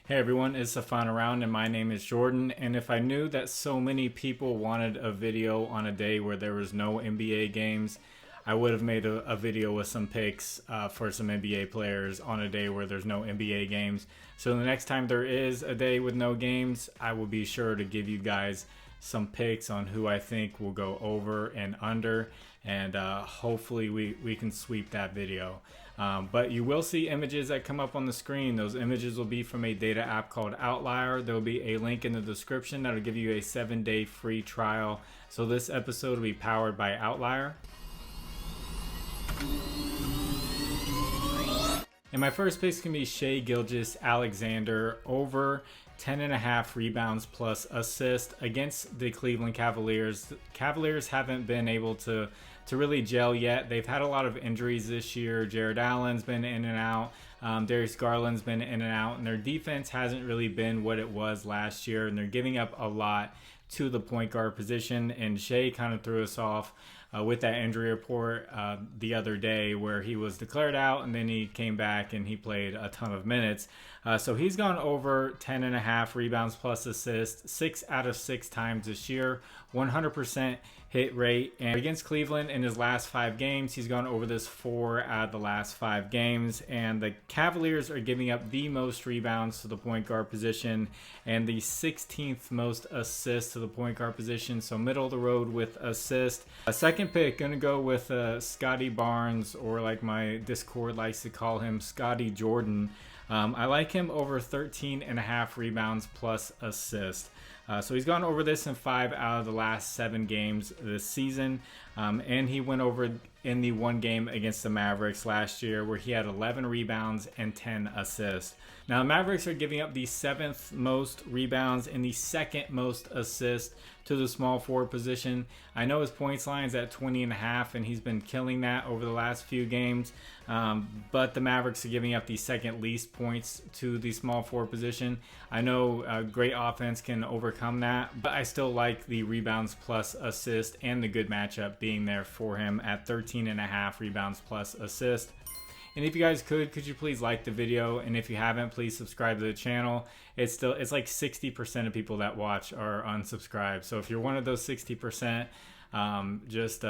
Hey everyone, it's the FinalRound and my name is Jordan. And if I knew that so many people wanted a video on a day where there was no NBA games, I would have made a video with some picks for some NBA players on a day where there's no NBA games. So the next time there is a day with no games, I will be sure to give you guys some picks on who I think will go over and under, and hopefully we can sweep that video. But you will see images that come up on the screen. Those images will be from a data app called Outlier. There will be a link in the description that will give you a 7-day free trial. So this episode will be powered by Outlier. And my first pick can be Shai Gilgeous-Alexander over 10.5 rebounds plus assist against the Cleveland Cavaliers. The Cavaliers haven't been able to really gel yet. They've had a lot of injuries this year. Jared Allen's been in and out. Darius Garland's been in and out. And their defense hasn't really been what it was last year. And they're giving up a lot to the point guard position. And Shai kind of threw us off with that injury report the other day where he was declared out and then he came back and he played a ton of minutes. So he's gone over 10.5 rebounds plus assists 6 out of 6 times this year, 100% hit rate. And against Cleveland in his last 5 games, he's gone over this 4 out of the last 5 games. And the Cavaliers are giving up the most rebounds to the point guard position and the 16th most assists to the point guard position. So middle of the road with assist. Second pick, gonna go with Scotty Barnes, or like my Discord likes to call him, Scotty Jordan. I like him over 13.5 rebounds plus assist. So he's gone over this in 5 out of the last 7 games this season. And he went over in the one game against the Mavericks last year where he had 11 rebounds and 10 assists. Now the Mavericks are giving up the 7th most rebounds and the 2nd most assists to the small forward position. I know his points line is at 20.5 and he's been killing that over the last few games. But the Mavericks are giving up the 2nd least points to the small forward position. I know great offense can overcome that, but I still like the rebounds plus assist and the good matchup being there for him at 13.5 rebounds plus assist. And if you guys could you please like the video, and if you haven't, please subscribe to the channel. It's like 60% of people that watch are unsubscribed. So if you're one of those 60%, just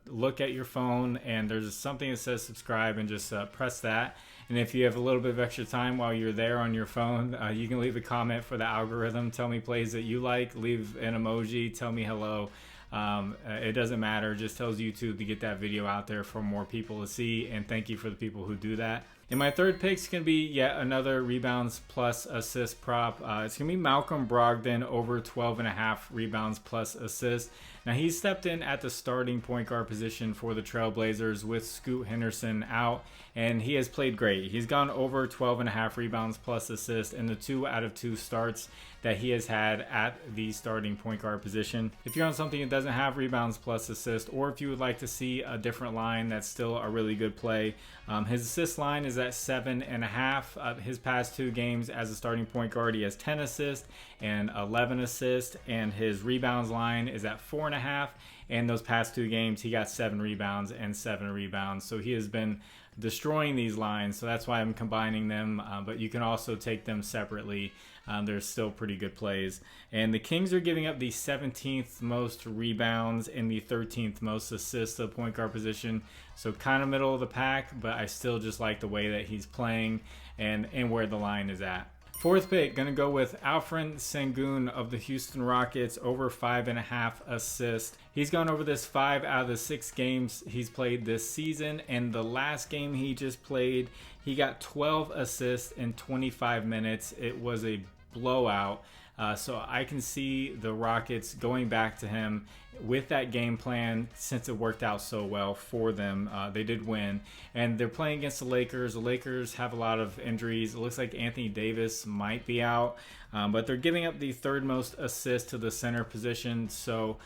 look at your phone and there's something that says subscribe and just press that. And if you have a little bit of extra time while you're there on your phone, you can leave a comment for the algorithm. Tell me plays that you like, leave an emoji, tell me hello. It doesn't matter, just tells YouTube to get that video out there for more people to see, and thank you for the people who do that. And my third pick is going to be yet another rebounds plus assist prop. It's going to be Malcolm Brogdon over 12.5 rebounds plus assists. Now he's stepped in at the starting point guard position for the Trailblazers with Scoot Henderson out, and he has played great. He's gone over 12.5 rebounds plus assists in the 2 out of 2 starts that he has had at the starting point guard position. If you're on something that doesn't have rebounds plus assist, or if you would like to see a different line that's still a really good play, his assist line is at 7.5. His past 2 games as a starting point guard, he has 10 assists and 11 assists, and his rebounds line is at 4.5. And those past 2 games, he got 7 rebounds and 7 rebounds. So he has been destroying these lines. So that's why I'm combining them. But you can also take them separately. There's still pretty good plays. And the Kings are giving up the 17th most rebounds and the 13th most assists to the point guard position. So kind of middle of the pack, but I still just like the way that he's playing and where the line is at. Fourth pick, going to go with Alperen Sengun of the Houston Rockets over 5.5 assists. He's gone over this 5 out of the 6 games he's played this season, and the last game he just played, he got 12 assists in 25 minutes. It was a blowout. So I can see the Rockets going back to him with that game plan since it worked out so well for them. They did win, and they're playing against the Lakers. The Lakers have a lot of injuries. It looks like Anthony Davis might be out, but they're giving up the 3rd most assists to the center position. So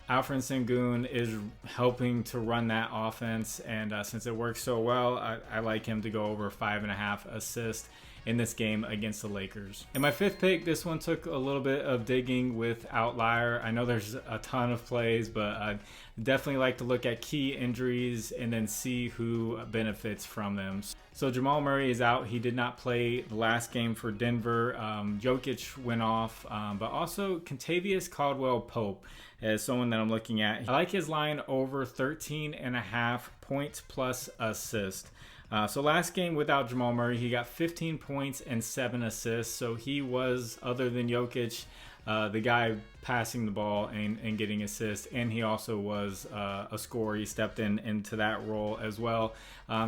Alperen Sengun is helping to run that offense, and since it works so well, I like him to go over 5.5 assists. in this game against the Lakers. In my 5th pick, this one took a little bit of digging with Outlier. I know there's a ton of plays, but I definitely like to look at key injuries and then see who benefits from them. So Jamal Murray is out. He did not play the last game for Denver. Jokic went off, but also Kentavious Caldwell-Pope is someone that I'm looking at. I like his line over 13.5 points plus assist. So last game without Jamal Murray, he got 15 points and 7 assists. So he was, other than Jokic, the guy passing the ball and getting assists, and he also was a scorer. He stepped into that role as well.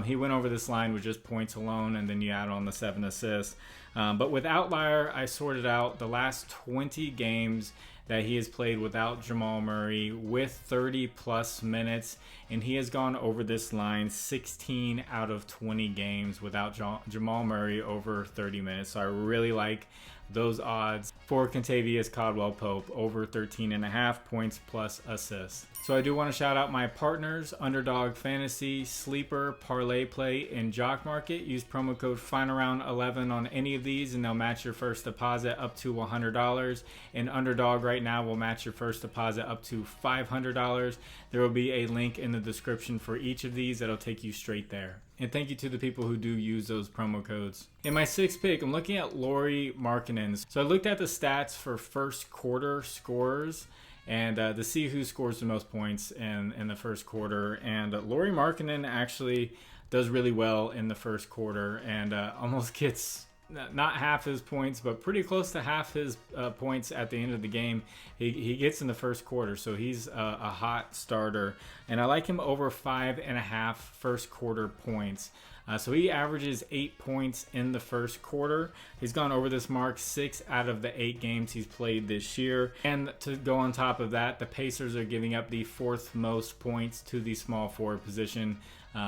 He went over this line with just points alone, and then you add on the 7 assists. But with Outlier, I sorted out the last 20 games that he has played without Jamal Murray with 30 plus minutes, and he has gone over this line 16 out of 20 games without Jamal Murray over 30 minutes. So I really like those odds for Kentavious Caldwell-Pope over 13.5 points plus assists. So I do want to shout out my partners, Underdog Fantasy, Sleeper, ParlayPlay, and JOCKMKT. Use promo code FinalRound11 on any of these and they'll match your first deposit up to $100. And Underdog right now will match your first deposit up to $500. There will be a link in the description for each of these that'll take you straight there. And thank you to the people who do use those promo codes. In my 6th pick, I'm looking at Lauri Markkanen. So I looked at the stats for first quarter scorers and to see who scores the most points in the first quarter. And Lauri Markkanen actually does really well in the first quarter and almost gets not half his points, but pretty close to half his points at the end of the game. He gets in the first quarter, so he's a hot starter. And I like him over 5.5 first quarter points. So he averages 8 points in the first quarter. He's gone over this mark 6 out of the 8 games he's played this year. And to go on top of that, the Pacers are giving up the 4th most points to the small forward position.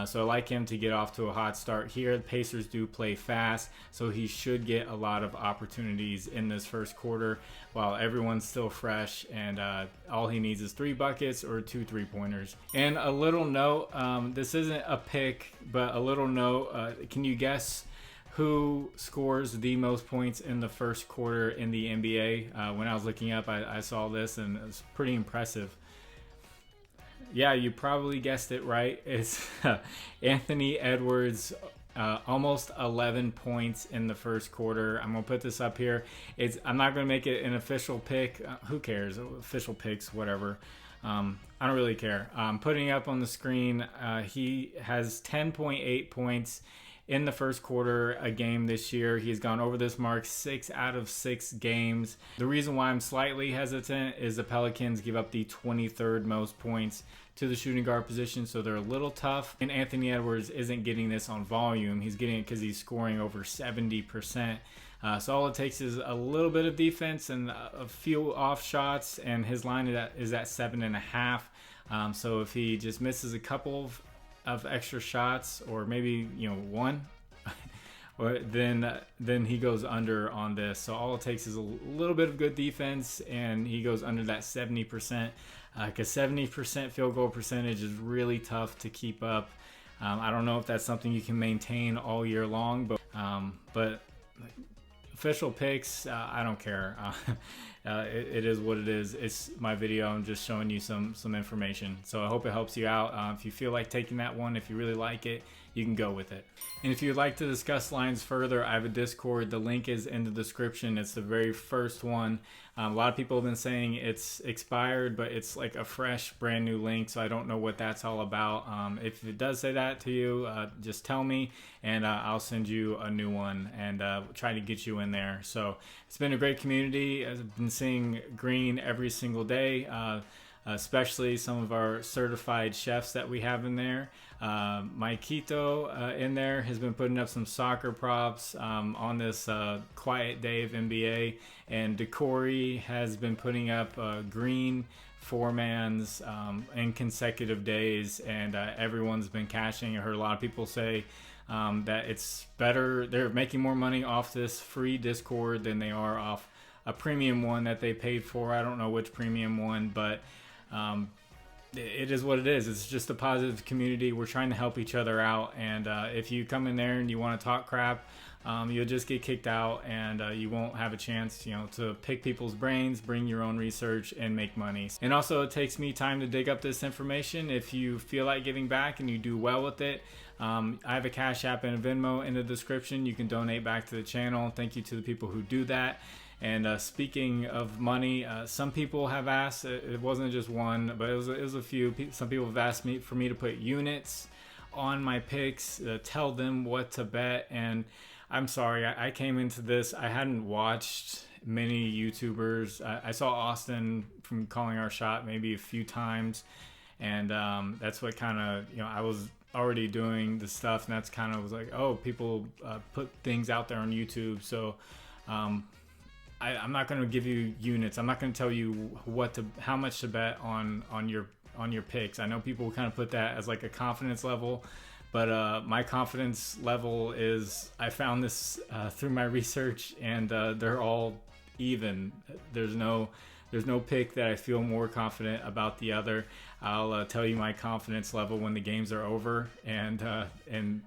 So I like him to get off to a hot start here. The Pacers do play fast, so he should get a lot of opportunities in this first quarter while everyone's still fresh, and all he needs is 3 buckets or 2 3-pointers. And a little note, this isn't a pick, but a little note, can you guess who scores the most points in the first quarter in the NBA? When I was looking up, I saw this, and it was pretty impressive. Yeah, you probably guessed it right. It's Anthony Edwards, almost 11 points in the first quarter. I'm going to put this up here. I'm not going to make it an official pick. Who cares? Official picks, whatever. I don't really care. I'm putting it up on the screen. He has 10.8 points in the first quarter a game this year. He's gone over this mark 6 out of 6 games. The reason why I'm slightly hesitant is the Pelicans give up the 23rd most points to the shooting guard position, so they're a little tough. And Anthony Edwards isn't getting this on volume. He's getting it because he's scoring over 70%. So all it takes is a little bit of defense and a few off shots, and his line is at 7.5. So if he just misses a couple of extra shots, or maybe one, then he goes under on this. So all it takes is a little bit of good defense, and he goes under that 70%. Because 70% field goal percentage is really tough to keep up. I don't know if that's something you can maintain all year long, but official picks, I don't care. It is what it is. It's my video. I'm just showing you some information. So I hope it helps you out. If you feel like taking that one, if you really like it, you can go with it. And if you'd like to discuss lines further, I have a Discord. The link is in the description. It's the very first one. A lot of people have been saying it's expired, but it's like a fresh, brand new link, so I don't know what that's all about. If it does say that to you, just tell me, and I'll send you a new one and try to get you in there. So it's been a great community. I've been seeing green every single day, especially some of our certified chefs that we have in there. Maikito in there has been putting up some soccer props on this quiet day of NBA, and Decory has been putting up green 4-mans in consecutive days, and everyone's been cashing. I heard a lot of people say that it's better. They're making more money off this free Discord than they are off a premium one that they paid for. I don't know which premium one, but it is what it is. It's just a positive community. We're trying to help each other out. And if you come in there and you want to talk crap, you'll just get kicked out, and you won't have a chance, to pick people's brains, bring your own research, and make money. And also, it takes me time to dig up this information. If you feel like giving back and you do well with it, I have a Cash App and a Venmo in the description. You can donate back to the channel. Thank you to the people who do that. And speaking of money, some people have asked, it wasn't just one, but it was a few. Some people have asked me for me to put units on my picks, tell them what to bet. And I'm sorry, I came into this, I hadn't watched many YouTubers. I saw Austin from Calling Our Shot maybe a few times. And that's what kind of, I was already doing the stuff, and that's kind of was like, oh, people put things out there on YouTube. So I'm not going to give you units. I'm not going to tell you how much to bet on your picks. I know people kind of put that as like a confidence level, but my confidence level is, I found this through my research, and they're all even. There's no pick that I feel more confident about the other. I'll tell you my confidence level when the games are over and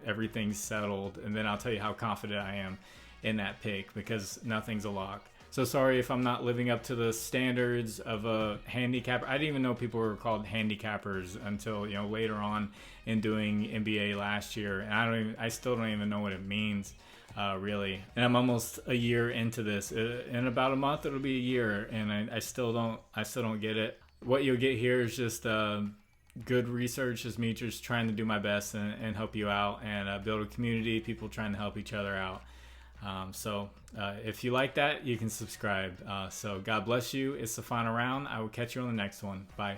everything's settled, and then I'll tell you how confident I am in that pick, because nothing's a lock. So sorry if I'm not living up to the standards of a handicapper. I didn't even know people were called handicappers until later on in doing NBA last year, and I still don't even know what it means really. And I'm almost a year into this. In about a month it'll be a year, and I still don't get it. What you'll get here is just good research, just me just trying to do my best and help you out, and build a community, people trying to help each other out. So if you like that, you can subscribe. So God bless you. It's the final round. I will catch you on the next one. Bye.